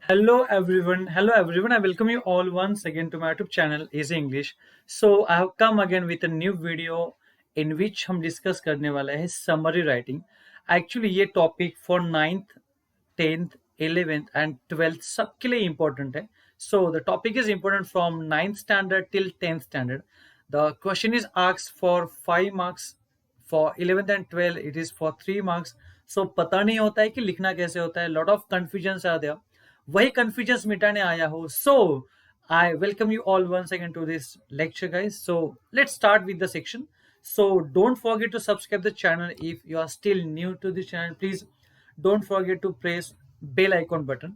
Hello everyone. I welcome you all once again to my YouTube channel Easy English. So I have come again with a new video in which हम discuss करने वाला है summary writing. Actually ये topic for ninth, tenth, 11th and 12th सबके लिए important है. So the topic is important from ninth standard till 10th standard. The question is asked for 5 marks. For 11th and 12th it is for 3 marks. So पता नहीं होता है कि लिखना कैसे होता है. Lot of confusions are there. वही कंफ्यूजन मिटाने आया हो. So I welcome you all once again to this lecture guys. So let's start with the section. So don't forget to subscribe the channel if you are still new to this channel. Please don't forget to press bell icon button.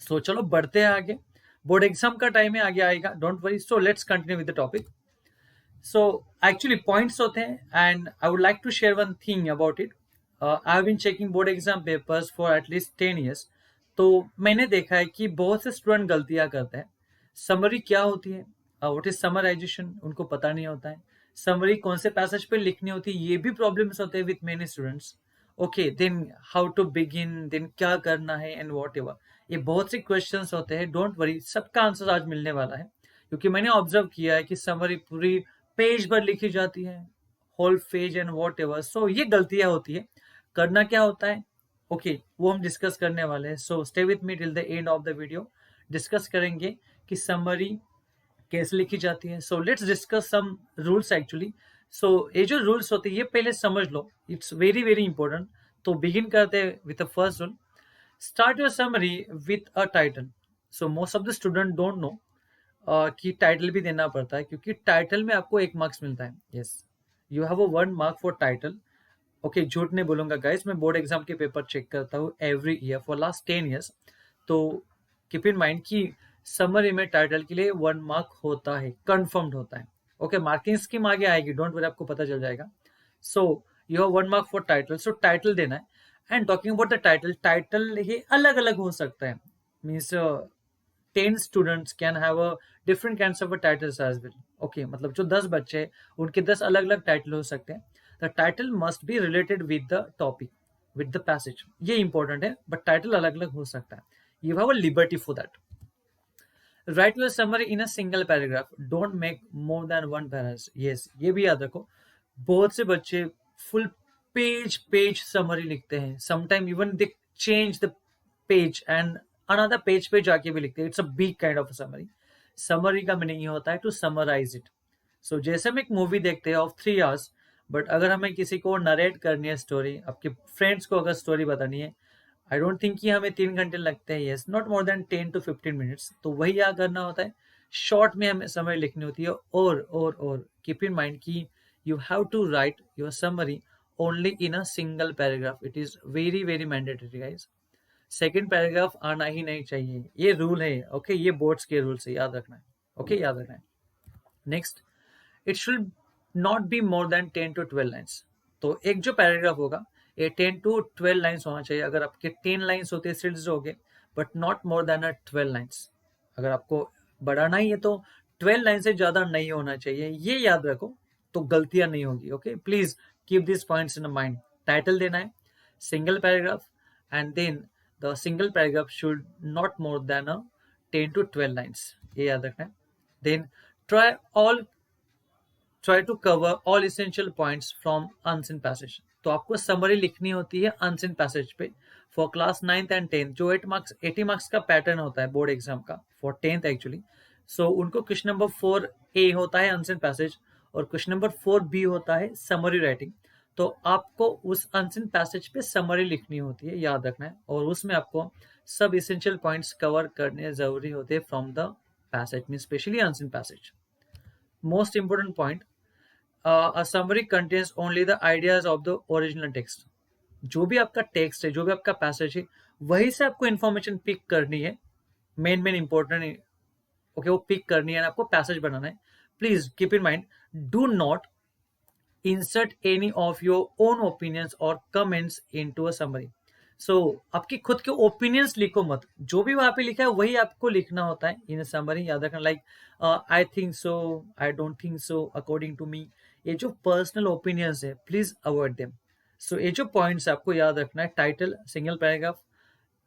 So चलो बढ़ते हैं आगे. Board exam का time है, आगे आएगा, don't worry. So let's continue with the topic. So actually points होते हैं and I would like to share one thing about it. I have been checking board exam papers for at least 10 years. तो मैंने देखा है कि बहुत से student गलतियां करते हैं. समरी क्या होती है, व्हाट इज समराइजेशन, उनको पता नहीं होता है. समरी कौन से पैसेज पे लिखनी होती है, ये भी प्रॉब्लम्स होते हैं with many students. Okay, then how to begin, then क्या करना है एंड वॉट एवर. ये बहुत से क्वेश्चंस होते हैं. डोंट वरी, सबका आंसर आज मिलने वाला है, क्योंकि मैंने ऑब्जर्व किया है कि समरी पूरी पेज पर लिखी जाती है, whole page and whatever. So ये गलतियां होती है. करना क्या होता है, ओके, वो हम डिस्कस करने वाले हैं. So stay with me till the end of the video. Discuss करेंगे कि समरी कैसे लिखी जाती है. So let's discuss some rules actually. So ये जो रूल्स होते हैं ये पहले समझ लो, इट्स वेरी वेरी इंपॉर्टेंट. तो बिगिन करते हैं with the first rule. Start your summary with a title. So most of the student don't know कि टाइटल भी देना पड़ता है, क्योंकि टाइटल में आपको 1 मार्क्स मिलता है. Yes, you have a 1 mark for title. Okay, झूठ नहीं बोलूंगा गाइस, मैं बोर्ड एग्जाम के पेपर चेक करता हूँ every year for last 10 years. तो कीप इन माइंड कि समरी में टाइटल के लिए 1 mark होता है, कंफर्म्ड होता है. ओके, मार्किंग स्कीम आगे आएगी, डोंट वरी, आपको पता चल जाएगा. So you have 1 mark for title. So title देना है. And talking about the title, title ये अलग अलग हो सकता है. Means 10 students can have a different kinds of a titles as well. Okay, मतलब जो 10 बच्चे हैं उनके 10 अलग अलग टाइटल हो सकते हैं. The title must be related with the topic, with the passage. ये important है, but title अलग अलग हो सकता है. You have a liberty for that. Write your summary in a single paragraph. Don't make more than one paragraph. Yes, ये भी याद रखो. बहुत से बच्चे full page summary लिखते हैं. Sometimes even they change the page and another page पे जाके भी लिखते हैं. It's a big kind of a summary. Summary का मीनिंग ये होता है to summarize it. So जैसे हम एक मूवी देखते हैं of 3 hours, बट अगर हमें किसी को नरेट करनी है स्टोरी, आपके फ्रेंड्स को अगर स्टोरी बतानी है, आई डोंट थिंक कि हमें 3 घंटे लगते हैं. Yes, not more than 10 to 15 minutes. तो वही क्या करना होता है, शॉर्ट में हमें समरी लिखनी होती है. और कीप इन माइंड कि you have to write your summary only in a single paragraph. It is very very mandatory guys. Second paragraph आना ही नहीं चाहिए, ये रूल है. ओके, ये बोर्ड्स के रूल से याद रखना है. ओके, याद रखना है. Next, it should not be more than 10 to 12 lines. तो एक जो पैराग्राफ होगा ये 10 to 12 lines होना चाहिए. अगर आपके 10 lines होते हैं सीरीज हो गए, but not more then 12 lines. अगर आपको बढ़ाना ही है तो 12 लाइन से ज्यादा नहीं होना चाहिए, ये याद रखो, तो गलतियां नहीं होगी. Okay, please keep this points in mind. Title देना है, single paragraph, and then the single paragraph should not more than 10 to 12 lines. ये याद रखना है. Then try all try to cover all essential points from unseen passage. तो आपको summary लिखनी होती है अनसीन पैसेज पे. For class 9th and 10th, जो 80 marks का पैटर्न होता है बोर्ड एग्जाम का फॉर 10th एक्चुअली. सो उनको क्वेश्चन नंबर 4A होता है अनसीन पैसेज, और क्वेश्चन नंबर 4B होता है समरी राइटिंग. तो आपको उस अनसीन पैसेज पे समरी लिखनी होती है, याद रखना है. और उसमें आपको सब इसेंशियल पॉइंट्स कवर करने जरूरी होते हैं from the passage, mean specially unseen passage. Most important point, a summary contains only the ideas of the original text. जो भी आपका टेक्स्ट है, जो भी आपका पैसेज है, वही से आपको इंफॉर्मेशन पिक करनी है. मेन इंपॉर्टेंट, ओके, वो पिक करनी है, आपको पैसेज बनाना है. Please keep in mind, do not insert any of your own opinions और कमेंट्स इनटू अ समरी. सो आपकी खुद के ओपिनियंस लिखो मत, जो भी वहां पे लिखा है वही आपको लिखना होता है इन समरी. याद रखना, like I think so, I don't think so, according to me. ये जो पर्सनल ओपिनियंस है, प्लीज अवॉइड देम. सो ये जो पॉइंट्स आपको याद रखना है, title, single paragraph,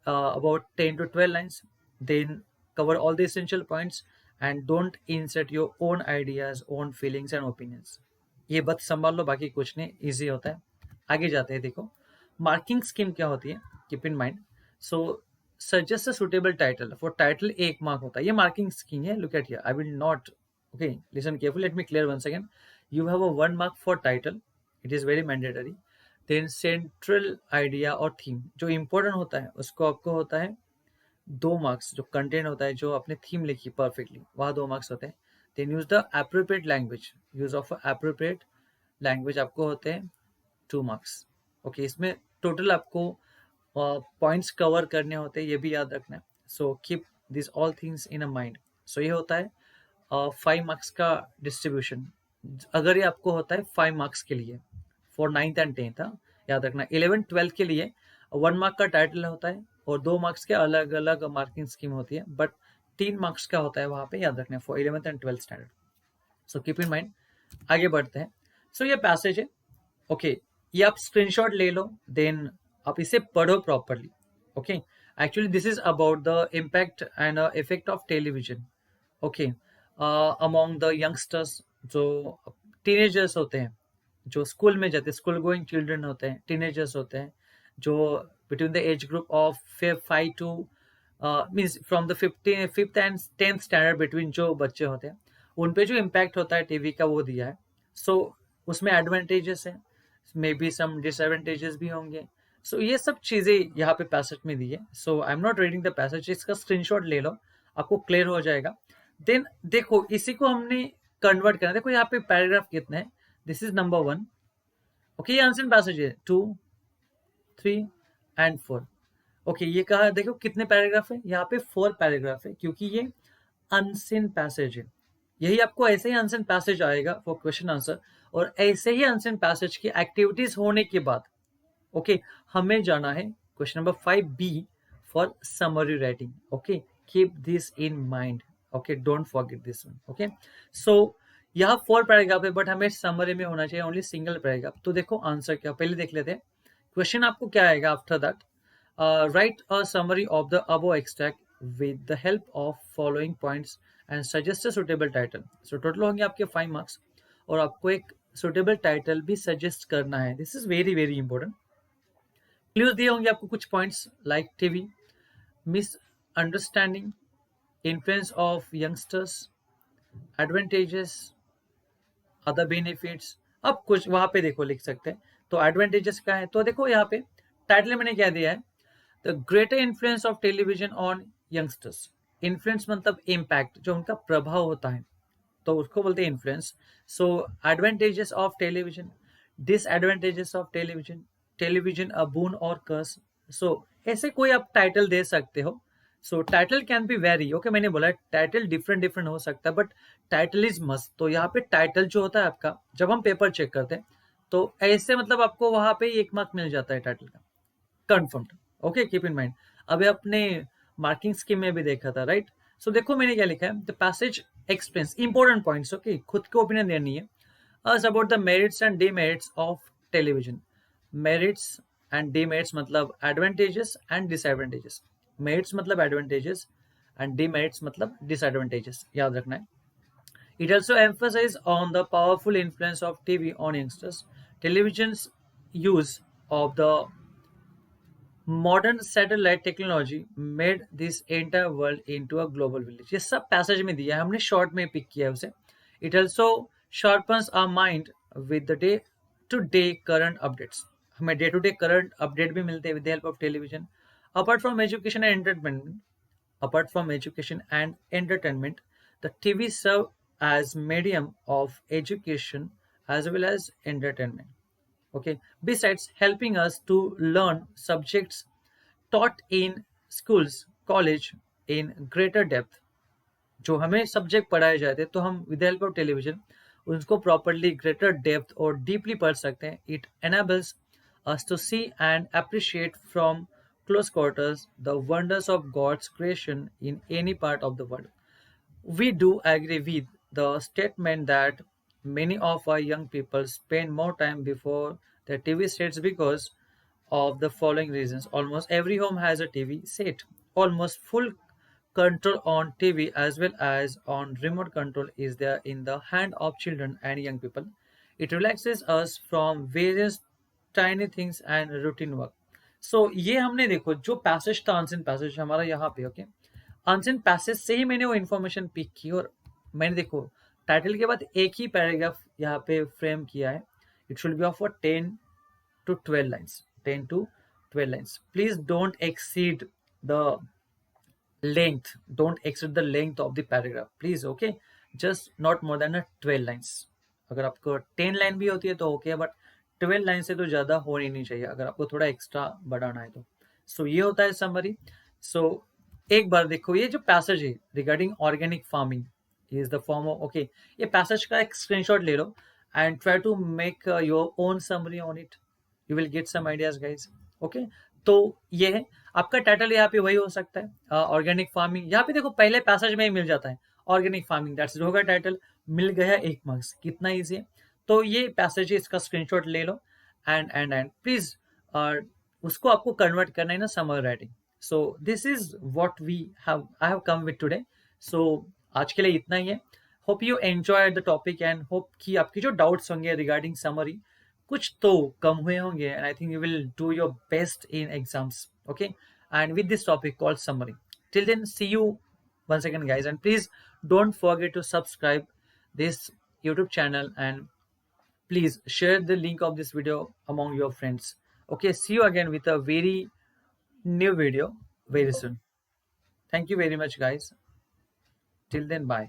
about 10 to 12 lines, then cover all the essential points and don't insert your own ideas, own feelings and opinions. ये बस संभाल लो, बाकी कुछ नहीं, इजी होता है. आगे जाते हैं. देखो मार्किंग स्कीम क्या होती है, keep in mind. So suggest a suitable title. For title 1 mark होता है. ये मार्किंग स्कीम है. Look at here, I will not. Okay, listen carefully, let me clear once again. You have a 1 mark for title, it is very mandatory. Then central idea और theme, जो important होता है उसको आपको होता है 2 marks. जो कंटेंट होता है, जो आपने थीम लिखी परफेक्टली, वहाँ 2 मार्क्स होते हैं. Then use the appropriate language, use of appropriate language आपको होते हैं 2 मार्क्स. ओके, इसमें टोटल आपको पॉइंट्स कवर करने होते हैं, ये भी याद रखना है. So keep this all things in a mind. So ये होता है 5 मार्क्स का डिस्ट्रीब्यूशन. अगर ये आपको होता है 5 मार्क्स के लिए फॉर 9th and 10th, याद रखना. 11th-12th के लिए 1 मार्क का टाइटल होता है और 2 मार्क्स के अलग अलग मार्किंग स्कीम होती है, बट 3 मार्क्स का होता है वहां पे, याद रखना, for 11th and 12th standard. So keep in mind. आगे बढ़ते हैं. सो ये पैसेज है. ओके, ये आप स्क्रीनशॉट ले लो, देन आप इसे पढ़ो properly. Okay, actually this is about the impact and effect of television. Okay, among the youngsters, जो टीनेजर्स होते हैं, जो स्कूल में जाते हैं, स्कूल गोइंग चिल्ड्रन होते हैं, टीनेजर्स होते हैं, जो between the age group of 5 two means from the 5th and 10th standard between, जो बच्चे होते हैं, उन पे जो इम्पैक्ट होता है टीवी का, वो दिया है. सो उसमें एडवांटेजेस है, मे बी सम डिसएडवांटेजेस भी होंगे. सो ये सब चीजें यहाँ पे पैसेज में दी है. So I am not reading the passage, इसका स्क्रीनशॉट ले लो, आपको क्लियर हो जाएगा. देन देखो, इसी को हमने कन्वर्ट करना. देखो यहाँ पे पैराग्राफ कितने हैं. This is number 1. ओके, ये आंसर पैसेज है 2, 3 एंड 4. ओके, ये कहा, देखो कितने पैराग्राफ है. यहाँ पे 4 पैराग्राफ है, क्योंकि ये अनसीन पैसेज है. यही आपको ऐसे ही अनसीन पैसेज आएगा फॉर क्वेश्चन आंसर, और ऐसे ही अनसीन पैसेज की एक्टिविटीज होने के बाद ओके हमें जाना है question number 5B for summary writing. Okay, keep this in mind. Okay, don't forget this one. Okay, so यहाँ 4 पैराग्राफ है, बट हमें समरी में होना चाहिए ओनली सिंगल पैराग्राफ. तो देखो आंसर क्या, पहले देख लेते हैं. क्वेश्चन आपको क्या आएगा after that. Right a summary of the above extract with the help of following points and suggest a suitable title. So total होंगे आपके 5 मार्क्स, और आपको एक सुटेबल टाइटल भी सजेस्ट करना है. This is very very important. Clues दिए होंगे आपको कुछ points like TV, miss understanding, influence of youngsters, advantages, other benefits. अब कुछ वहां पे देखो लिख सकते हैं. तो एडवांटेजेस क्या है, तो देखो यहाँ पे टाइटल मैंने क्या दिया है, the greater influence of television on youngsters. Influence मतलब इम्पैक्ट, जो उनका प्रभाव होता है, तो उसको बोलते हैं influence. So advantages of television, disadvantages of television, television a boon और कर्स. सो ऐसे कोई आप टाइटल दे सकते हो. सो title can be very. Okay, मैंने बोला टाइटल डिफरेंट डिफरेंट हो सकता है, बट टाइटल इज मस्ट. तो यहाँ पे टाइटल जो होता है आपका, जब हम पेपर चेक करते हैं, तो ऐसे मतलब आपको वहां पे 1 मार्क मिल जाता है टाइटल का, confirmed. Okay, keep in mind. अभी आपने मार्किंग स्कीम में भी देखा था, राइट. सो देखो मैंने क्या लिखा है, the passage explains important points. Okay, खुद को ओपिनियन देनी है. Us about the merits and demerits of television. Merits and demerits मतलब एडवांटेजेस एंड डिसएडवांटेजेस. मेरिट्स मतलब एडवांटेजेस एंड डीमेरिट्स मतलब डिसएडवांटेजेस, याद रखना है. It also emphasizes on the powerful influence of TV on youngsters. Television's use of the modern satellite technology made this entire world into a global village. ये सब passage में दिया है, हमने शॉर्ट में पिक किया है उसे. It also sharpens our mind with the day to day current updates. हमें day to day current update भी मिलते हैं with the help of television. Apart from education and entertainment, apart from education and entertainment, the TV serve as medium of education as well as entertainment. Okay, besides helping us to learn subjects taught in schools, college in greater depth. जो हमें subject पढ़ाए जाते हैं, तो हम with help of television उसको properly greater depth और deeply पढ़ सकते हैं. It enables us to see and appreciate from close quarters the wonders of God's creation in any part of the world. We do agree with the statement that many of our young people spend more time before their TV sets because of the following reasons. Almost every home has a TV set. Almost full control on TV as well as on remote control is there in the hand of children and young people. It relaxes us from various tiny things and routine work. So ये हमने देखो जो passage था unseen passage हमारा यहाँ पे okay unseen passage से ही मैंने वो इन्फॉर्मेशन पिक की और मैंने देखो टाइटल के बाद एक ही पैराग्राफ यहाँ पे फ्रेम किया है. It should be of 10 to 12 lines. 10 to 12 lines. Please don't exceed the length. Don't exceed the length of the paragraph. Please, okay? Just not more than a 12 lines. अगर आपको 10 line भी होती है तो ओके बट 12 लाइन से तो ज़्यादा होनी नहीं चाहिए अगर आपको थोड़ा एक्स्ट्रा बढ़ाना है तो. सो ये होता है समरी. सो एक बार देखो ये जो पैसेज है regarding organic farming is the form of okay ये पैसेज का एक स्क्रीनशॉट ले लो and try to make your own summary on it. You will get some ideas guys. Okay तो ये है आपका टाइटल यहाँ पे वही हो सकता है ऑर्गेनिक फार्मिंग. यहाँ पे देखो पहले पैसेज में ही मिल जाता है ऑर्गेनिक फार्मिंग दैट्स होगा टाइटल. मिल गया 1 मार्क्स. कितना इजी है. तो ये पैसेज है इसका स्क्रीनशॉट ले लो एंड प्लीज उसको आपको कन्वर्ट करना है ना summer writing. So this is what we have I have come with today. So आज के लिए इतना ही है. Hope you enjoy the topic and hope कि आपकी जो डाउट्स होंगे रिगार्डिंग समरी कुछ तो कम हुए होंगे and I think you will do your best in exams. Okay and with this topic called summary. Till then see you once again guys and please don't forget to subscribe this YouTube channel and please share the link of this video among your friends. Okay, see you again with a very new video very soon. Thank you very much guys. Till then, bye.